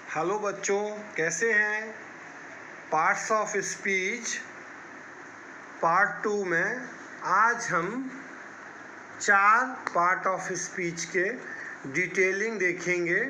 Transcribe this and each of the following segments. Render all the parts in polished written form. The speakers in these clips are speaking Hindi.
हेलो बच्चों, कैसे हैं। पार्ट्स ऑफ स्पीच पार्ट 2 में आज हम 4 पार्ट ऑफ स्पीच के डिटेलिंग देखेंगे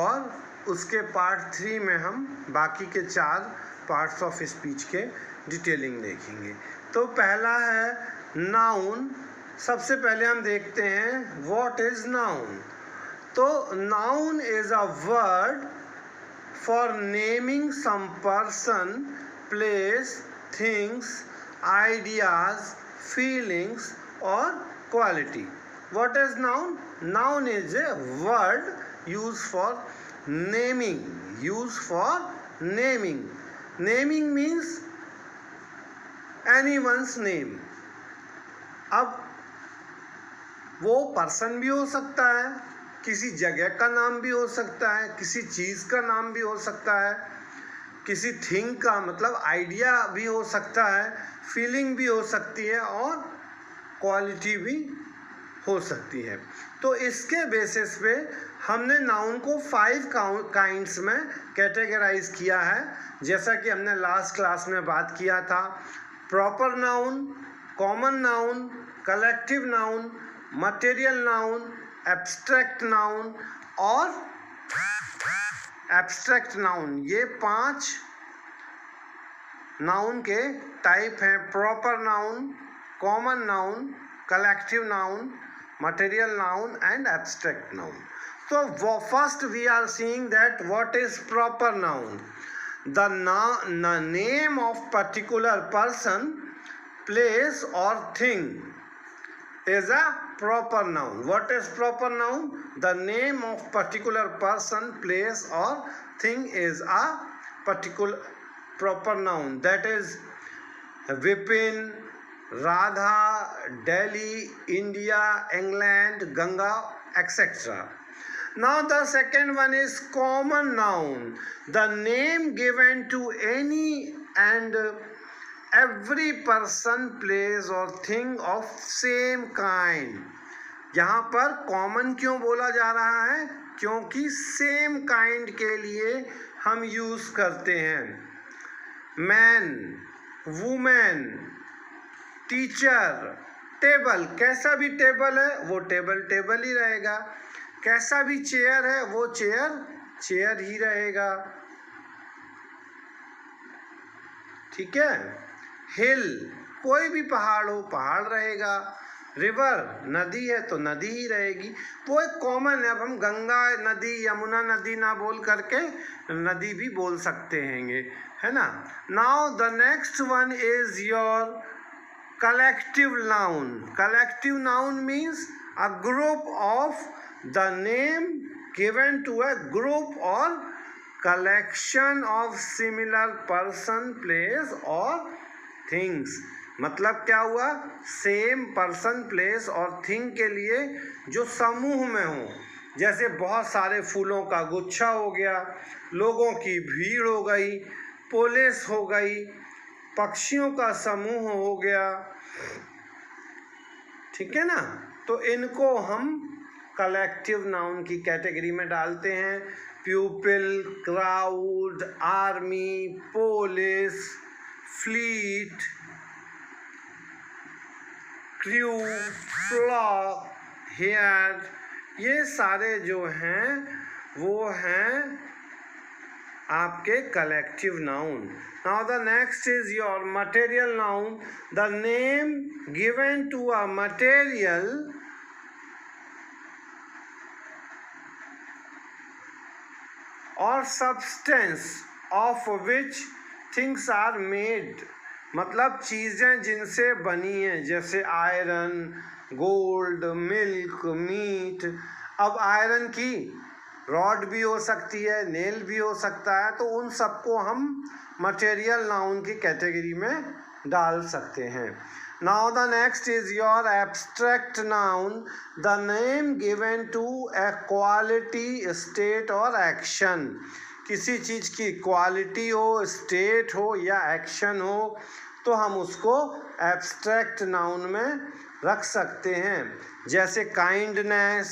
और उसके पार्ट 3 में हम बाकी के 4 पार्ट्स ऑफ स्पीच के डिटेलिंग देखेंगे। तो पहला है नाउन। सबसे पहले हम देखते हैं व्हाट इज नाउन। तो noun is a word for naming some person, place, things, ideas, feelings or quality. What is noun? Noun is a word used for naming. Naming means anyone's name. अब वो पर्सन भी हो सकता है, किसी जगह का नाम भी हो सकता है, किसी चीज़ का नाम भी हो सकता है, किसी थिंग का मतलब आइडिया भी हो सकता है, फीलिंग भी हो सकती है और क्वालिटी भी हो सकती है। तो इसके बेसिस पे हमने नाउन को 5 काइंड्स में कैटेगराइज किया है। जैसा कि हमने लास्ट क्लास में बात किया था, proper noun, common noun, collective noun, material noun, abstract noun और एब्स्ट्रैक्ट नाउन। ये 5 नाउन के टाइप हैं: proper noun, common noun, collective noun, material noun and abstract noun. तो first we are seeing that what is proper noun. The name of particular person, place or thing is a proper noun. What is proper noun? The name of particular person, place or thing is a particular proper noun. That is Vipin, Radha, Delhi, India, England, Ganga, etc. Now the second one is common noun. The name given to any and every person, place or thing of same kind. यहाँ पर कॉमन क्यों बोला जा रहा है? क्योंकि सेम काइंड के लिए हम यूज करते हैं। Man, women, teacher, table. कैसा भी टेबल है वो टेबल ही रहेगा, कैसा भी चेयर है वो चेयर ही रहेगा। ठीक है। हिल, कोई भी पहाड़ हो पहाड़ रहेगा। रिवर, नदी है तो नदी ही रहेगी। वो एक कॉमन है। अब हम गंगा नदी, यमुना नदी ना बोल करके नदी भी बोल सकते हैंगे, है ना। Now the next one is your collective noun. Collective noun means a group of the name given to a group और collection of similar person, place और things। मतलब क्या हुआ? सेम पर्सन, प्लेस और थिंग के लिए जो समूह में हो। जैसे बहुत सारे फूलों का गुच्छा हो गया, लोगों की भीड़ हो गई, पुलिस हो गई, पक्षियों का समूह हो गया। ठीक है ना। तो इनको हम कलेक्टिव नाउन की कैटेगरी में डालते हैं। Pupil, crowd, army, police, fleet, crew, flock, hair, ये सारे जो हैं वो हैं आपके collective noun. Now the next is your material noun. The name given to a material और substance of which things are made. मतलब चीज़ें जिनसे बनी हैं, जैसे आयरन, गोल्ड, मिल्क, मीट। अब आयरन की रॉड भी हो सकती है, नेल भी हो सकता है, तो उन सबको हम मटेरियल नाउन की कैटेगरी में डाल सकते हैं। Now the next is your abstract noun. The name given to a quality, state और एक्शन। किसी चीज़ की क्वालिटी हो, स्टेट हो या एक्शन हो तो हम उसको एब्स्ट्रैक्ट नाउन में रख सकते हैं। जैसे काइंडनेस,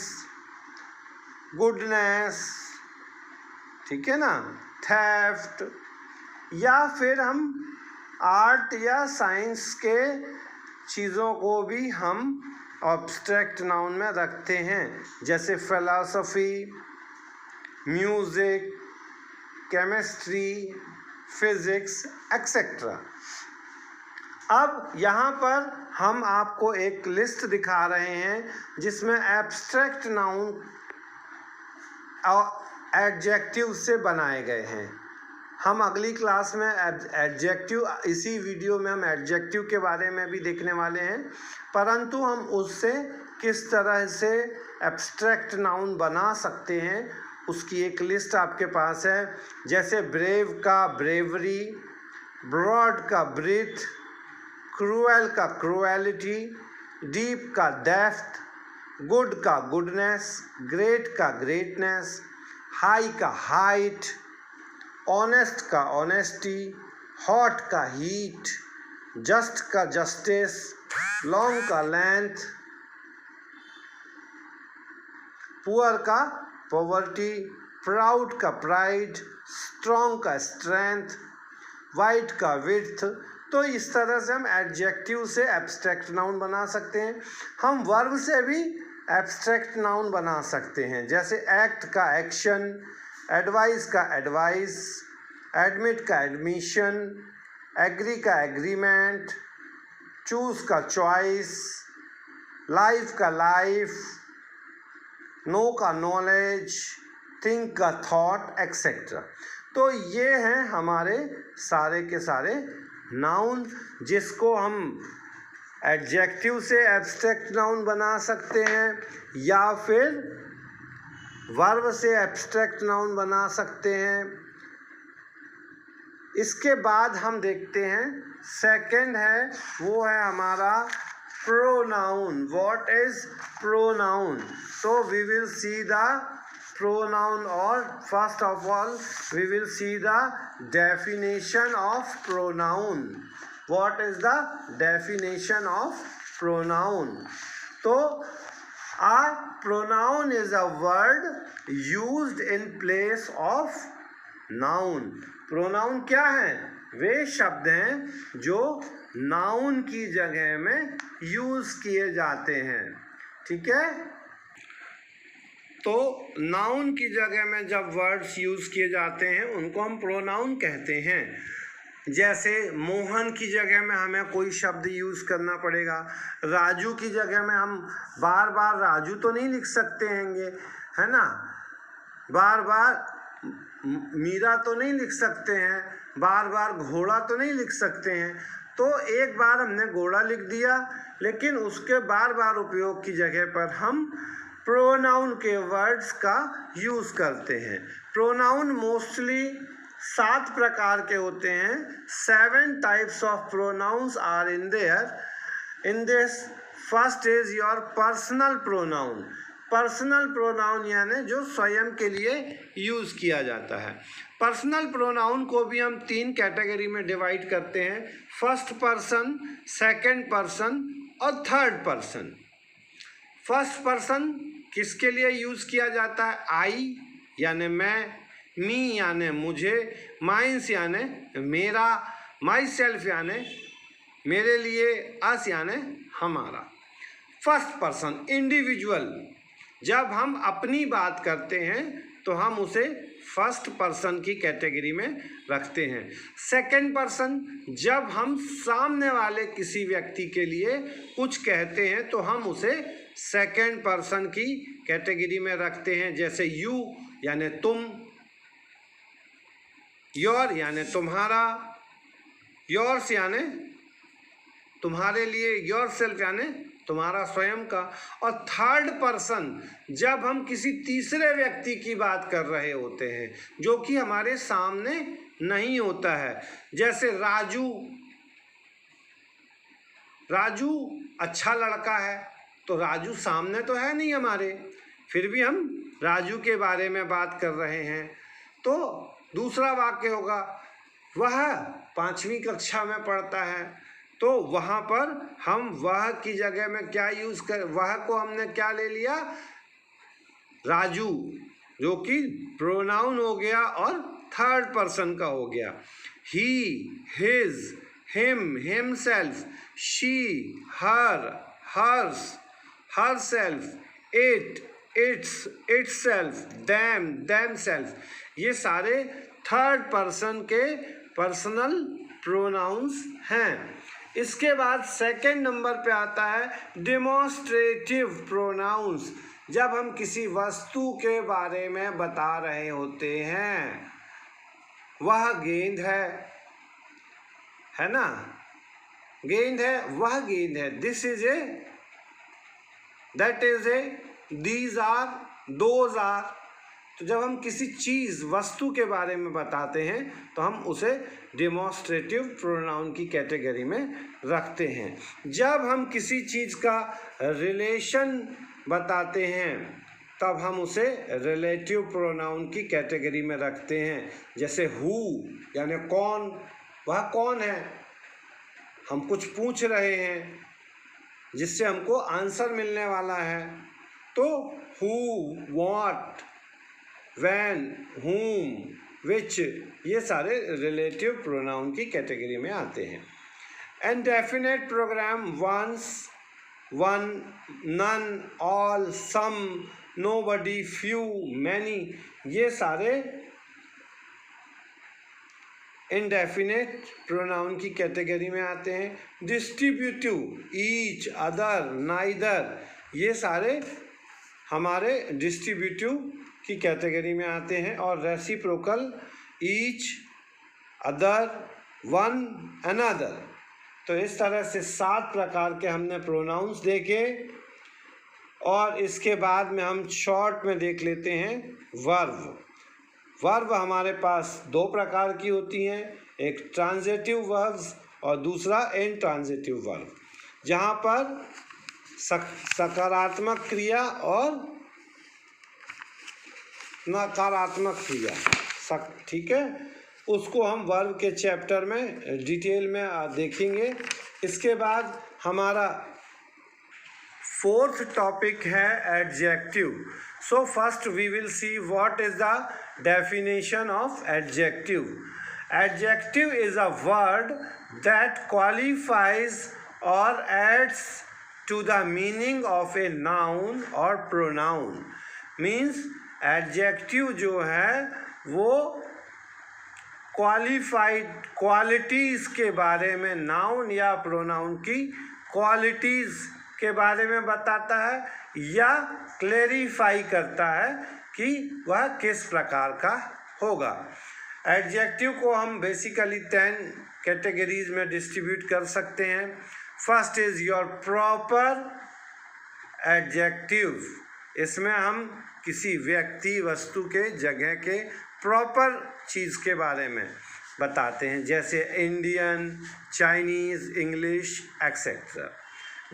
गुडनेस, ठीक है ना, थेफ्ट, या फिर हम आर्ट या साइंस के चीज़ों को भी हम एब्स्ट्रैक्ट नाउन में रखते हैं, जैसे philosophy, music, chemistry, physics etcetera. अब यहाँ पर हम आपको एक लिस्ट दिखा रहे हैं जिसमें एब्स्ट्रैक्ट नाउन एडजेक्टिव से बनाए गए हैं। हम अगली क्लास में एडजेक्टिव, इसी वीडियो में हम एडजेक्टिव के बारे में भी देखने वाले हैं, परंतु हम उससे किस तरह से एब्स्ट्रैक्ट नाउन बना सकते हैं उसकी एक लिस्ट आपके पास है। जैसे ब्रेव का ब्रेवरी, ब्रॉड का ब्रीथ, क्रूएल का क्रूएलिटी, डीप का डेप्थ, गुड का गुडनेस, ग्रेट का ग्रेटनेस, हाई का हाइट, ऑनेस्ट का ऑनेस्टी, हॉट का हीट, जस्ट का जस्टिस, लॉन्ग का लेंथ, पुअर का पॉवर्टी, प्राउड का प्राइड, स्ट्रॉन्ग का स्ट्रेंथ, वाइड का विड्थ। तो इस तरह से हम एडजेक्टिव से एब्स्ट्रैक्ट नाउन बना सकते हैं। हम वर्ब से भी एब्स्ट्रैक्ट नाउन बना सकते हैं, जैसे एक्ट का एक्शन, एडवाइस का एडवाइस, एडमिट का एडमिशन, एग्री का एग्रीमेंट, चूज का चॉइस, लाइफ का लाइफ, नो का नॉलेज, थिंक का थॉट एक्सेट्रा। तो ये हैं हमारे सारे के सारे नाउन जिसको हम एडजेक्टिव से एब्स्ट्रैक्ट नाउन बना सकते हैं या फिर वर्ब से एब्स्ट्रैक्ट नाउन बना सकते हैं। इसके बाद हम देखते हैं सेकंड है, वो है हमारा प्रोनाउन। What is pronoun? तो we will see the pronoun, or first of all we will see the definition of pronoun. What is the definition of pronoun? So a pronoun is a word used in place of noun. pronoun क्या है? वे शब्द हैं जो noun की जगह में यूज किए जाते हैं, ठीक है। तो नाउन की जगह में जब वर्ड्स यूज़ किए जाते हैं उनको हम प्रोनाउन कहते हैं। जैसे मोहन की जगह में हमें कोई शब्द यूज़ करना पड़ेगा। राजू की जगह में हम बार बार राजू तो नहीं लिख सकते हैंगे, है ना। बार बार मीरा तो नहीं लिख सकते हैं, बार बार घोड़ा तो नहीं लिख सकते हैं। तो एक बार हमने घोड़ा लिख दिया, लेकिन उसके बार बार उपयोग की जगह पर हम प्रोनाउन के वर्ड्स का यूज़ करते हैं। प्रोनाउन मोस्टली 7 प्रकार के होते हैं। 7 types of pronouns are in there. In this first is your personal pronoun. Personal pronoun यानी जो स्वयं के लिए यूज़ किया जाता है। पर्सनल प्रोनाउन को भी हम 3 कैटेगरी में डिवाइड करते हैं, फर्स्ट पर्सन, सेकंड पर्सन और थर्ड पर्सन। फर्स्ट पर्सन किसके लिए यूज़ किया जाता है? आई यानी मैं, मी यानी मुझे, माइंस यानी मेरा, माई सेल्फ यानी मेरे लिए, अस यानी हमारा। फर्स्ट पर्सन इंडिविजुअल, जब हम अपनी बात करते हैं तो हम उसे फर्स्ट पर्सन की कैटेगरी में रखते हैं। सेकंड पर्सन, जब हम सामने वाले किसी व्यक्ति के लिए कुछ कहते हैं तो हम उसे सेकंड पर्सन की कैटेगरी में रखते हैं। जैसे यू यानी तुम, योर यानी तुम्हारा, योर्स यानी तुम्हारे लिए, योर सेल्फ यानी तुम्हारा स्वयं का। और थर्ड पर्सन, जब हम किसी तीसरे व्यक्ति की बात कर रहे होते हैं जो कि हमारे सामने नहीं होता है। जैसे राजू, राजू अच्छा लड़का है, तो राजू सामने तो है नहीं हमारे, फिर भी हम राजू के बारे में बात कर रहे हैं। तो दूसरा वाक्य होगा, वह 5वीं कक्षा में पढ़ता है, तो वहाँ पर हम वह की जगह में क्या यूज़ कर, वह को हमने क्या ले लिया? राजू। जो कि प्रोनाउन हो गया और थर्ड पर्सन का हो गया। He, his, him, himself, she, her, hers, herself, it, its, itself, them, themselves, ये सारे थर्ड पर्सन के पर्सनल प्रोनाउंस हैं। इसके बाद सेकंड नंबर पे आता है डिमॉन्स्ट्रेटिव प्रोनाउंस, जब हम किसी वस्तु के बारे में बता रहे होते हैं। वह गेंद है ना, गेंद है, वह गेंद है, this is a, that is a, these are, those are. तो जब हम किसी चीज़ वस्तु के बारे में बताते हैं तो हम उसे डिमॉन्स्ट्रेटिव प्रोनाउन की कैटेगरी में रखते हैं। जब हम किसी चीज़ का रिलेशन बताते हैं तब हम उसे रिलेटिव प्रोनाउन की कैटेगरी में रखते हैं। जैसे हु यानी कौन, वह कौन है, हम कुछ पूछ रहे हैं जिससे हमको आंसर मिलने वाला है, तो who, what, when, whom, which, ये सारे रिलेटिव प्रोनाउन की कैटेगरी में आते हैं। Indefinite program ones, one, none, all, some, nobody, few, many, ये सारे इंडेफिनिट प्रोनाउन की कैटेगरी में आते हैं। डिस्ट्रीब्यूटिव, ईच, अदर, नाइदर, ये सारे हमारे डिस्ट्रीब्यूटिव की कैटेगरी में आते हैं। और reciprocal, each, other, one, another. तो इस तरह से 7 प्रकार के हमने प्रोनाउंस देखे। और इसके बाद में हम शॉर्ट में देख लेते हैं वर्ब। वर्ब हमारे पास 2 प्रकार की होती हैं, एक ट्रांजिटिव वर्ब्स और दूसरा इनट्रांजिटिव वर्ब, जहाँ पर सकारात्मक क्रिया और नकारात्मक क्रिया, ठीक है, उसको हम वर्ब के चैप्टर में डिटेल में देखेंगे। इसके बाद हमारा 4th टॉपिक है adjective. So first we will see what is the definition of adjective. Adjective is a word that qualifies or adds to the meaning of a noun or pronoun. Means adjective जो है वो qualified qualities के बारे में, noun या pronoun की qualities के बारे में बताता है या clarify करता है कि वह किस प्रकार का होगा। एडजेक्टिव को हम बेसिकली 10 कैटेगरीज में डिस्ट्रीब्यूट कर सकते हैं। First is your proper adjective. इसमें हम किसी व्यक्ति, वस्तु के, जगह के प्रॉपर चीज़ के बारे में बताते हैं, जैसे Indian, Chinese, English, etcetera.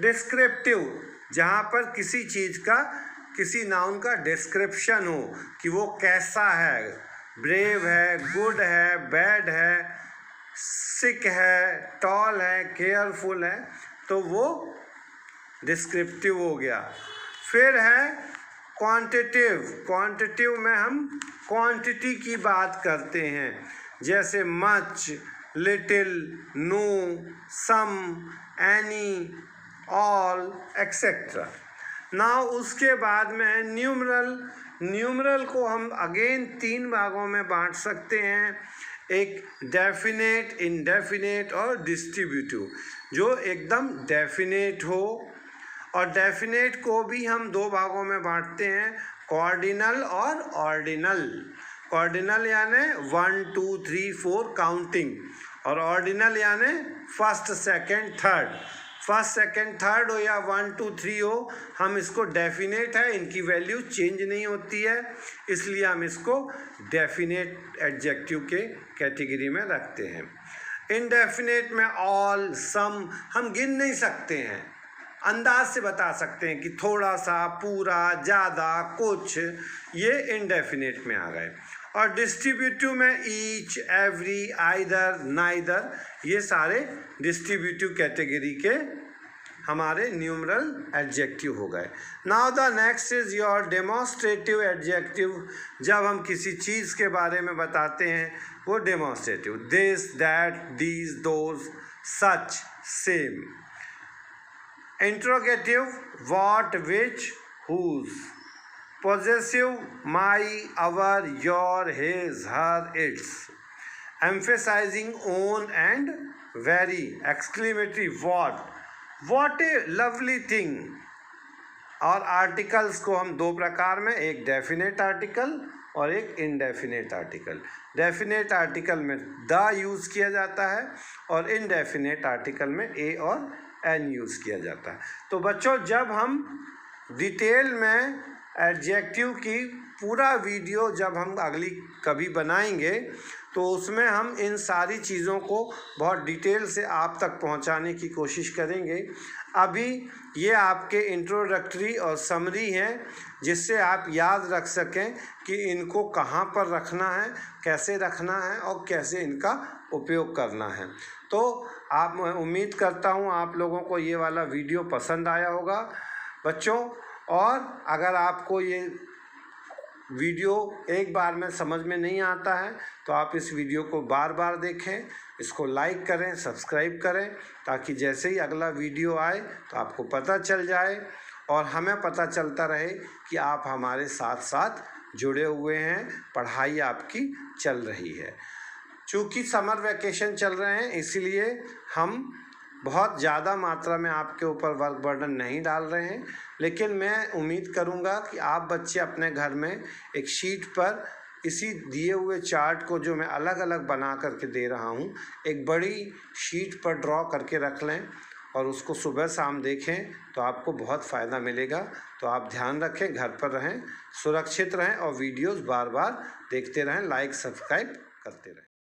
Descriptive, जहाँ पर किसी चीज़ का, किसी नाउन का डिस्क्रिप्शन हो कि वो कैसा है, ब्रेव है, गुड है, बैड है, सिक है, टॉल है, केयरफुल है, तो वो डिस्क्रिप्टिव हो गया। फिर है क्वांटिटिव। क्वांटिटिव में हम क्वांटिटी की बात करते हैं, जैसे मच, लिटिल, नो, सम, एनी, ऑल, एक्सेट्रा। नाउ उसके बाद में है न्यूमरल। न्यूमरल को हम अगेन 3 भागों में बांट सकते हैं, एक डेफिनेट, इनडेफिनेट और डिस्ट्रीब्यूटिव। जो एकदम डेफिनेट हो, और डेफिनेट को भी हम 2 भागों में बांटते हैं, कॉर्डिनल और ऑर्डिनल। कॉर्डिनल यानी 1 2 3 4 काउंटिंग, और ऑर्डिनल यानी first, second, third. First, second, third हो या 1 2 3 हो, हम इसको डेफिनेट है, इनकी वैल्यू चेंज नहीं होती है, इसलिए हम इसको डेफिनेट एडजेक्टिव के कैटेगरी में रखते हैं। इनडेफिनेट में ऑल, सम हम गिन नहीं सकते हैं, अंदाज से बता सकते हैं कि थोड़ा सा, पूरा, ज़्यादा, कुछ, ये इनडेफिनेट में आ गए। और डिस्ट्रीब्यूटिव में ईच, एवरी, आइदर, नाइदर, ये सारे डिस्ट्रीब्यूटिव कैटेगरी के हमारे न्यूमरल एडजेक्टिव हो गए। Now the next is your demonstrative adjective. जब हम किसी चीज़ के बारे में बताते हैं वो demonstrative, this, that, these, those, such, same. Interrogative, what, which, whose. Possessive, my, our, your, his, her, its. Emphasising, own and very. Exclamatory, what a lovely thing. और आर्टिकल्स को हम दो प्रकार में, एक डेफिनेट आर्टिकल और एक इनडेफिनेट आर्टिकल। डेफिनेट आर्टिकल में द यूज़ किया जाता है और इनडेफिनेट आर्टिकल में ए और एन यूज़ किया जाता है। तो बच्चों, जब हम डिटेल में एडजेक्टिव की पूरा वीडियो जब हम अगली कभी बनाएंगे तो उसमें हम इन सारी चीज़ों को बहुत डिटेल से आप तक पहुंचाने की कोशिश करेंगे। अभी ये आपके इंट्रोडक्टरी और समरी हैं, जिससे आप याद रख सकें कि इनको कहाँ पर रखना है, कैसे रखना है और कैसे इनका उपयोग करना है। तो आप, मैं उम्मीद करता हूँ आप लोगों को ये वाला वीडियो पसंद आया होगा बच्चों। और अगर आपको ये वीडियो एक बार में समझ में नहीं आता है तो आप इस वीडियो को बार बार देखें, इसको लाइक करें, सब्सक्राइब करें, ताकि जैसे ही अगला वीडियो आए तो आपको पता चल जाए और हमें पता चलता रहे कि आप हमारे साथ साथ जुड़े हुए हैं, पढ़ाई आपकी चल रही है। चूँकि समर वैकेशन चल रहे हैं इसलिए हम बहुत ज़्यादा मात्रा में आपके ऊपर वर्क बर्डन नहीं डाल रहे हैं, लेकिन मैं उम्मीद करूंगा कि आप बच्चे अपने घर में एक शीट पर इसी दिए हुए चार्ट को, जो मैं अलग अलग बना करके दे रहा हूं, एक बड़ी शीट पर ड्रॉ करके रख लें और उसको सुबह शाम देखें तो आपको बहुत फ़ायदा मिलेगा। तो आप ध्यान रखें, घर पर रहें, सुरक्षित रहें और वीडियोज़ बार बार देखते रहें, लाइक सब्सक्राइब करते रहें।